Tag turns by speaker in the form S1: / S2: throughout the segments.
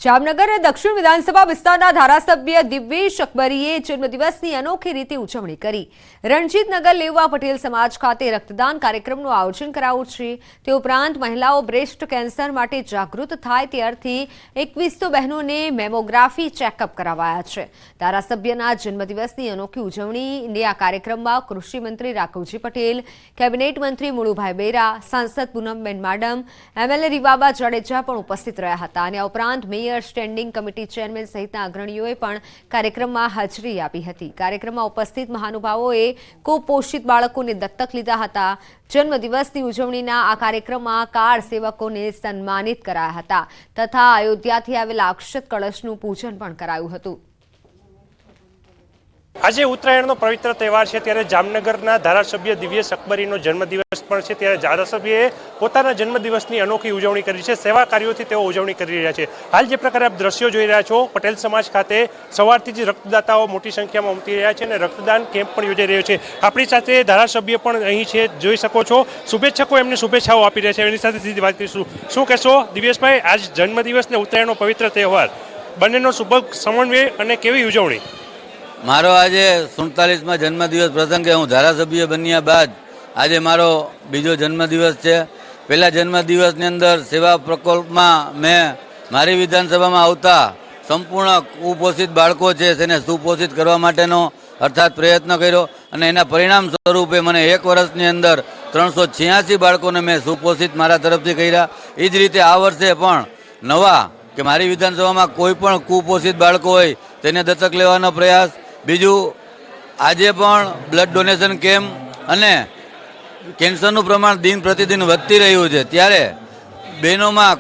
S1: જામનગર દક્ષિણ વિધાનસભા વિસ્તારના ધારાસભ્ય દિવ્યેશ અકબરીએ જન્મદિવસની અનોખી રીતે ઉજવણી કરી। રણજીતનગર લેવા પટેલ સમાજ ખાતે રક્તદાન કાર્યક્રમનું આયોજન કરાયું છે। તે ઉપરાંત મહિલાઓ બ્રેસ્ટ કેન્સર માટે જાગૃત થાય તે અર્થે 2100 બહેનોને મેમોગ્રાફી ચેકઅપ કરાવાયા છે। ધારાસભ્યના જન્મદિવસની અનોખી ઉજવણીને આ કાર્યક્રમમાં કૃષિ મંત્રી રાઘવજી પટેલ, કેબિનેટ મંત્રી મુળુભાઈ બેરા, સાંસદ પૂનમબેન માડમ, એમએલએ રીવાબા જાડેજા પણ ઉપસ્થિત રહ્યા હતા। અને આ ઉપરાંત સ્ટેન્ડિંગ કમિટી ચેરમેન સહિતના અગ્રણીઓએ પણ કાર્યક્રમમાં હાજરી આપી હતી। કાર્યક્રમમાં ઉપસ્થિત મહાનુભાવોએ કુપોષિત બાળકોને દત્તક લીધા હતા। જન્મદિવસની ઉજવણીના આ કાર્યક્રમમાં કાર સેવકોને સન્માનિત કરાયા હતા તથા અયોધ્યાથી આવેલા અક્ષત કળશનું પૂજન પણ કરાયું હતું।
S2: આજે ઉત્તરાયણનો પવિત્ર તહેવાર છે ત્યારે જામનગરના ધારાસભ્ય દિવ્યેશ અકબરીનો જન્મદિવસ પણ છે ત્યારે ધારાસભ્યએ પોતાના જન્મદિવસની અનોખી ઉજવણી કરી છે। સેવા કાર્યોથી તેઓ ઉજવણી કરી રહ્યા છે। હાલ જે પ્રકારે આપ દ્રશ્યો જોઈ રહ્યા છો, પટેલ સમાજ ખાતે સવારથી જ રક્તદાતાઓ મોટી સંખ્યામાં ઉમટી રહ્યા છે અને રક્તદાન કેમ્પ પણ યોજાઈ રહ્યો છે। આપણી સાથે ધારાસભ્ય પણ અહીં છે, જોઈ શકો છો। શુભેચ્છકો એમને શુભેચ્છાઓ આપી રહ્યા છે, એની સાથે સીધી વાત કરીશું। શું કહેશો દિવ્યેશભાઈ, આજ જન્મદિવસ ને ઉત્તરાયણનો પવિત્ર તહેવાર બંનેનો શુભ સમન્વય અને કેવી ઉજવણી?
S3: મારો આજે 47મા જન્મદિવસ પ્રસંગે હું ધારાસભ્ય બન્યા બાદ આજે મારો બીજો જન્મદિવસ છે। પહેલા જન્મદિવસની અંદર સેવા પ્રકલ્પમાં મેં મારી વિધાનસભામાં આવતા સંપૂર્ણ કુપોષિત બાળકો છે તેને સુપોષિત કરવા માટેનો અર્થાત પ્રયત્ન કર્યો અને એના પરિણામ સ્વરૂપે મને 1 વર્ષની અંદર 386 બાળકોને મેં સુપોષિત મારા તરફથી કર્યા। એ જ રીતે આ વર્ષે પણ નવા કે મારી વિધાનસભામાં કોઈ પણ કુપોષિત બાળકો હોય તેને દત્તક લેવાનો પ્રયાસ। બીજું, આજે પણ બ્લડ ડોનેશન કેમ્પ અને કેન્સરનું પ્રમાણ દિન પ્રતિદિન વધતી રહ્યું છે ત્યારે બહેનોમાં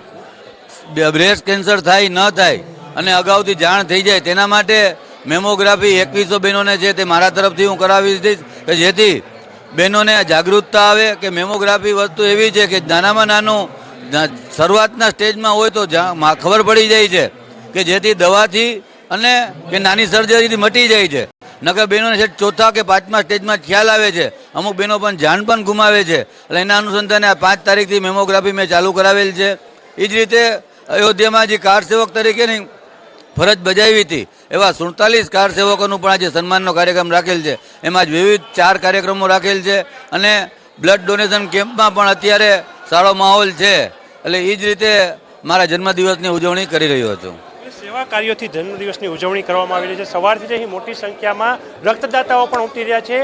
S3: બ્રેસ્ટ કેન્સર થાય ન થાય અને અગાઉથી જાણ થઈ જાય તેના માટે મેમોગ્રાફી 2100 બહેનોને છે તે મારા તરફથી હું કરાવી દઈશ કે જેથી બહેનોને જાગૃતતા આવે કે મેમોગ્રાફી વસ્તુ એવી છે કે નાનામાં નાનું શરૂઆતના સ્ટેજમાં હોય તો ખબર પડી જાય છે કે જેથી દવાથી અને કે નાની સર્જરીથી મટી જાય છે। નકર બહેનોને છે 4થા કે 5મા સ્ટેજમાં ખ્યાલ આવે છે, અમુક બહેનો પણ જાન પણ ગુમાવે છે। એટલે એના અનુસંધાને આ 5 તારીખથી મેમોગ્રાફી મેં ચાલુ કરાવેલ છે। એ જ રીતે અયોધ્યામાં જે કાર સેવક તરીકેની ફરજ બજાવી હતી એવા 47 કાર સેવકોનું પણ આજે સન્માનનો કાર્યક્રમ રાખેલ છે। એમાં જ વિવિધ 4 કાર્યક્રમો રાખેલ છે અને બ્લડ ડોનેશન કેમ્પમાં પણ અત્યારે સારો માહોલ છે। એટલે એ જ રીતે મારા જન્મદિવસની ઉજવણી કરી રહ્યો છું।
S2: સેવા કાર્યોથી જન્મદિવસની ઉજવણી કરવામાં આવી રહી છે। સવારથી જ અહીં મોટી સંખ્યામાં રક્તદાતાઓ પણ ઉમટી રહ્યા છે।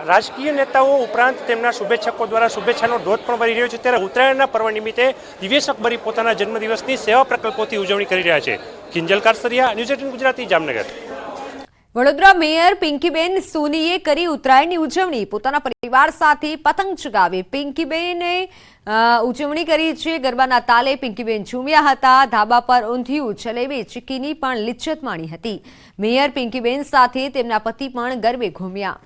S2: રાજકીય નેતાઓ ઉપરાંત તેમના શુભેચ્છકો દ્વારા શુભેચ્છાનો ધોધ પણ ભરી રહ્યો છે ત્યારે ઉત્તરાયણના પર્વ નિમિત્તે દિવ્યેશ અકબરી પોતાના જન્મદિવસની સેવા પ્રકલ્પોથી ઉજવણી કરી રહ્યા છે। કિંજલ કારસરિયા, ન્યૂઝ 18 ગુજરાતી, જામનગર।
S1: વડોદરા મેયર પિંકીબેન સોનીએ કરી ઉત્તરાયણની ઉજવણી। પોતાના પરિવાર સાથે પતંગ ચગાવી પિંકીબેને ઉજવણી કરી છે। ગરબાના તાલે પિંકીબેન ઝૂમ્યા હતા। ધાબા પર ઊંધિયું, જલેબી, ચીકીની પણ લિજ્જત માણી હતી। મેયર પિંકીબેન સાથે તેમના પતિ પણ ગરબે ઘૂમ્યા।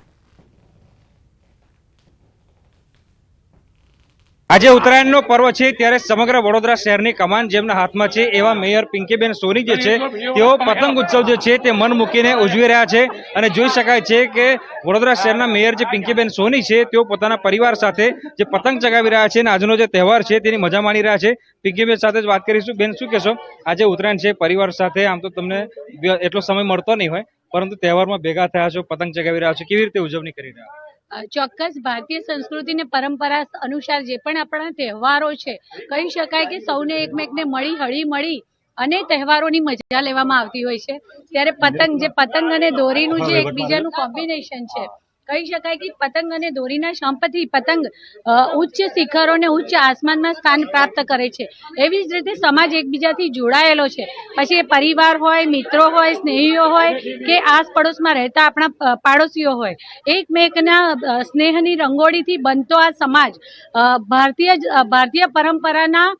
S4: આજે ઉત્તરાયણનો પર્વ છે ત્યારે સમગ્ર વડોદરા શહેરની કમાન જેમના હાથમાં છે એવા મેયર પિંકીબેન સોની જે છે તેઓ પતંગ ઉત્સવ જે છે તે મન મૂકીને ઉજવી રહ્યા છે। અને જોઈ શકાય છે કે વડોદરા શહેરના મેયર જે પિંકીબેન સોની છે તેઓ પોતાના પરિવાર સાથે જે પતંગ ચગાવી રહ્યા છે અને આજનો જે તહેવાર છે તેની મજા માણી રહ્યા છે। પિંકીબેન સાથે જ વાત કરીશું। બેન, શું કહેશો? આજે ઉત્તરાયણ છે, પરિવાર સાથે આમ તો તમને એટલો સમય મળતો નહીં હોય પરંતુ તહેવારમાં ભેગા થયા છો, પતંગ ચગાવી રહ્યા છો, કેવી રીતે ઉજવણી કરી રહ્યા છો?
S5: ચોક્કસ ભારતીય સંસ્કૃતિ ને પરંપરા અનુસાર જે પણ આપણા તહેવારો છે કહી શકાય કે સૌને એકમેકને હળી મળી અને તહેવારોની મજા લેવામાં આવતી હોય છે। ત્યારે પતંગ અને દોરીનું જે એકબીજાનું કોમ્બિનેશન છે કહી શકાય કે પતંગ અને દોરીના સંપથી પતંગ ઉચ્ચ શિખરોને ઉચ્ચ આસમાનમાં સ્થાન પ્રાપ્ત કરે છે। એવી જ રીતે સમાજ એકબીજાથી જોડાયેલો છે, પછી એ પરિવાર હોય, મિત્રો હોય, સ્નેહીઓ હોય કે આસ પડોશમાં રહેતા આપણા પાડોશીઓ હોય, એકમેકના સ્નેહની રંગોળીથી બનતો આ સમાજ ભારતીય પરંપરાના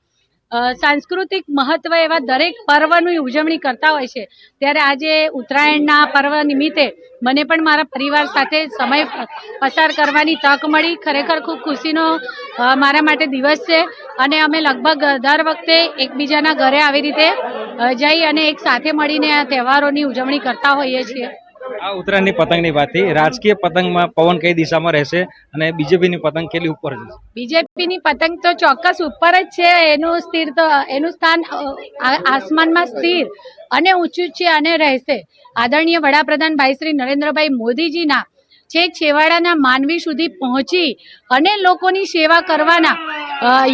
S5: સાંસ્કૃતિક મહત્વ એવા દરેક પર્વની ઉજવણી કરતા હોય છે। ત્યારે આજે ઉત્તરાયણના પર્વ નિમિત્તે મને પણ મારા પરિવાર સાથે સમય પસાર કરવાની તક મળી। ખરેખર ખૂબ ખુશીનો મારા માટે દિવસ છે અને અમે લગભગ દર વખતે એકબીજાના ઘરે આવી રીતે જઈ અને એક સાથે મળીને આ તહેવારોની ઉજવણી કરતા હોઈએ છીએ।
S4: આ ઉત્તરાયણની પતંગની વાત થઈ. રાજકીય પતંગમાં પવન કઈ દિશામાં રહેશે અને બીજેપીની પતંગ કેટલી ઉપર જશે?
S5: બીજેપીની પતંગ તો ચોક્કસ ઉપર જ છે. એનું સ્થાન આસમાનમાં સ્થિર અને ઊંચું છે અને રહેશે. આદરણીય વડાપ્રધાન ભાઈ શ્રી નરેન્દ્રભાઈ મોદીજીના છેક છેવાડાના માનવી સુધી પહોંચી અને લોકોની સેવા કરવાના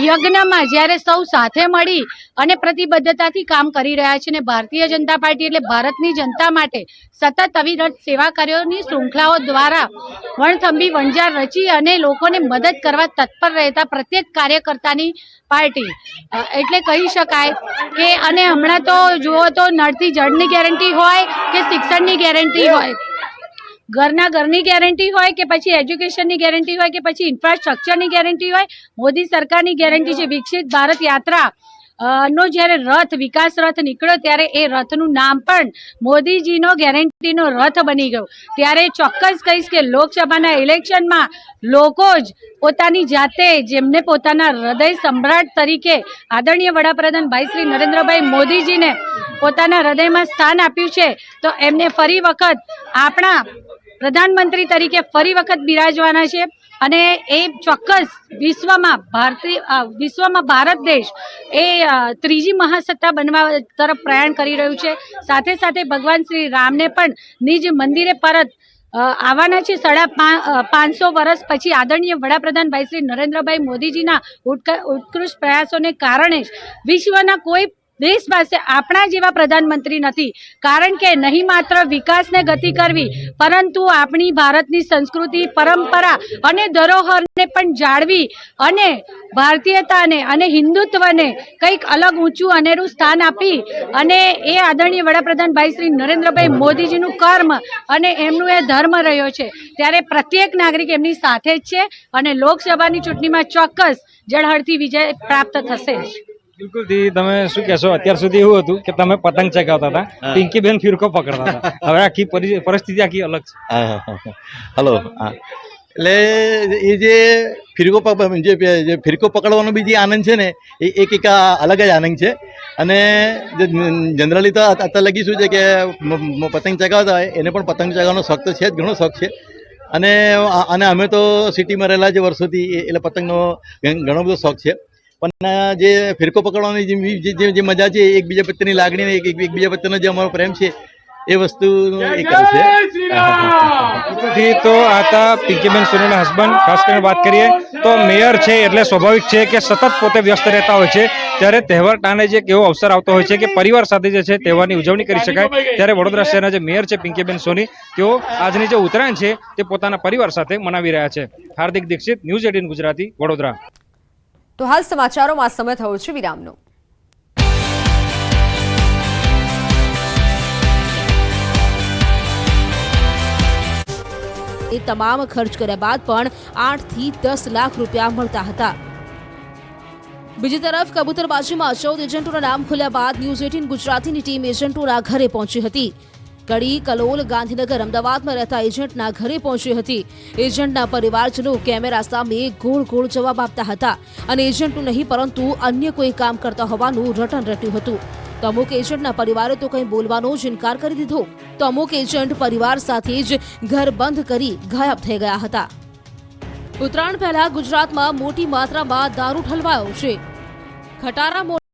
S5: યજ્ઞમાં જ્યારે સૌ સાથે મળી અને પ્રતિબદ્ધતાથી કામ કરી રહ્યા છે અને ભારતીય જનતા પાર્ટી એટલે ભારતની જનતા માટે સતત અવિરત સેવા કાર્યોની શૃંખલાઓ દ્વારા વણથંભી વણઝાર રચી અને લોકોને મદદ કરવા તત્પર રહેતા પ્રત્યેક કાર્યકર્તાની પાર્ટી એટલે કહી શકાય કે અને હમણાં તો જુઓ તો નળથી જળની ગેરંટી હોય કે શિક્ષણની ગેરંટી હોય, ઘરની ગેરંટી હોય કે પછી એજ્યુકેશનની ગેરંટી હોય કે પછી ઇન્ફ્રાસ્ટ્રક્ચરની ગેરંટી હોય, મોદી સરકારની ગેરંટી છે વિકસિત ભારત યાત્રા નો જ્યારે રથ વિકાસ રથ નીકળ્યો ત્યારે એ રથનું નામ પણ મોદીજીનો ગેરંટીનો રથ બની ગયો. ત્યારે ચોક્કસ કહીશ કે લોકસભાના ઇલેક્શનમાં લોકો જ પોતાની જાતે જેમને પોતાના હૃદય સમ્રાટ તરીકે આદરણીય વડાપ્રધાન ભાઈ શ્રી નરેન્દ્રભાઈ મોદીજીને પોતાના હૃદયમાં સ્થાન આપ્યું છે તો એમને ફરી વખત આપણા પ્રધાનમંત્રી તરીકે ફરી વખત બિરાજવાના છે અને એ ચોક્કસ વિશ્વમાં ભારત દેશ એ ત્રીજી મહાસત્તા બનવા તરફ પ્રયાણ કરી રહ્યું છે. સાથે સાથે ભગવાન શ્રી રામને પણ નિજ મંદિરે પરત આવવાના છે. 550 વર્ષ પછી આદરણીય વડાપ્રધાન ભાઈ શ્રી નરેન્દ્રભાઈ મોદીજીના ઉત્કૃષ્ટ પ્રયાસોને કારણે જ વિશ્વના કોઈ દેશ પાસે આપણા જેવા પ્રધાનમંત્રી નથી. કારણ કે નહીં માત્ર વિકાસને ગતિ કરવી પરંતુ આપણી ભારતની સંસ્કૃતિ પરંપરા અને ધરોહરને પણ જાળવી અને ભારતીયતાને અને હિન્દુત્વને કંઈક અલગ ઊંચું અનેરું સ્થાન આપી અને એ આદરણીય વડાપ્રધાન ભાઈ શ્રી નરેન્દ્રભાઈ મોદીજીનું કર્મ અને એમનું એ ધર્મ રહ્યો છે. ત્યારે પ્રત્યેક નાગરિક એમની સાથે જ છે અને લોકસભાની ચૂંટણીમાં ચોક્કસ ઝળહળતી વિજય પ્રાપ્ત થશે જ.
S4: બિલકુલ દી, તમે શું કહેશો? અત્યાર સુધી એવું હતું કે તમે પતંગ ચગાવતા હતા, પિંકીબેન ફિરકો પકડતા હતા, હવે આખી પરિસ્થિતિ આખી અલગ છે.
S6: હલો, હા, એટલે એ જે ફિરકો પકડવાનો બી જે આનંદ છે ને એ એક અલગ જ આનંદ છે. અને જનરલી તો અત્યારે લગી શું છે કે પતંગ ચગાવતા હોય એને પણ પતંગ ચગાવવાનો શોખ તો છે જ, ઘણો શોખ છે. અને અમે તો સિટીમાં રહેલા જે વર્ષોથી એટલે પતંગનો ઘણો બધો શોખ છે. પણ જે ફિરકો પકડવાની જે મજા છે, એકબીજા પ્રત્યેની લાગણી ને એકબીજા પ્રત્યેનો જે અમારો પ્રેમ છે એ વસ્તુ એ કરે છે.
S4: તો આ હતા પિંકીબેન સોનીના હસબન્ડ. ખાસ કરીને વાત કરીએ તો મેયર છે એટલે સ્વાભાવિક છે કે સતત પોતે વ્યસ્ત રહેતા હોય છે. ત્યારે તહેવાર ટાણે જે એવો અવસર આવતો હોય છે કે પરિવાર સાથે જે છે તહેવારની ઉજવણી કરી શકાય. ત્યારે વડોદરા શહેરના જે મેયર છે પિંકીબેન સોની, તેઓ આજની જે ઉત્તરાયણ છે તે પોતાના પરિવાર સાથે મનાવી રહ્યા છે. હાર્દિક દીક્ષિત, ન્યૂઝ 18 ગુજરાતી, વડોદરા.
S1: તો હાલ સમાચારોમાં સમય થયો છે વિરામનો.
S7: એ તમામ ખર્ચ કર્યા બાદ પણ 8 થી 10 લાખ રૂપિયા મળતા હતા. બીજી તરફ કબૂતરબાજીમાં 14 એજન્ટોના નામ ખુલ્યા બાદ ન્યૂઝ 18 ગુજરાતીની ટીમ એજન્ટોના ઘરે પહોંચી હતી. કડી, કલોલ, ગાંધીનગર, અમદાવાદમાં રહેતા એજન્ટના ઘરે પહોંચી હતી. એજન્ટના પરિવારજનો કેમેરા સામે ગોળ ગોળ જવાબ આપતા હતા અને એજન્ટનું નહીં પરંતુ અન્ય કોઈ કામ કરતા હોવાનું રટણ રટ્યું હતું. તો અમુક એજન્ટના પરિવારે તો કંઈ બોલવાનો જ ઇનકાર કરી દીધો. તો અમુક એજન્ટ પરિવાર સાથે જ ઘર બંધ કરી ગાયબ થઈ ગયા હતા. ઉત્તરાયણ પહેલા ગુજરાતમાં મોટી માત્રામાં દારૂ ઠલવાયો છે. ખટારા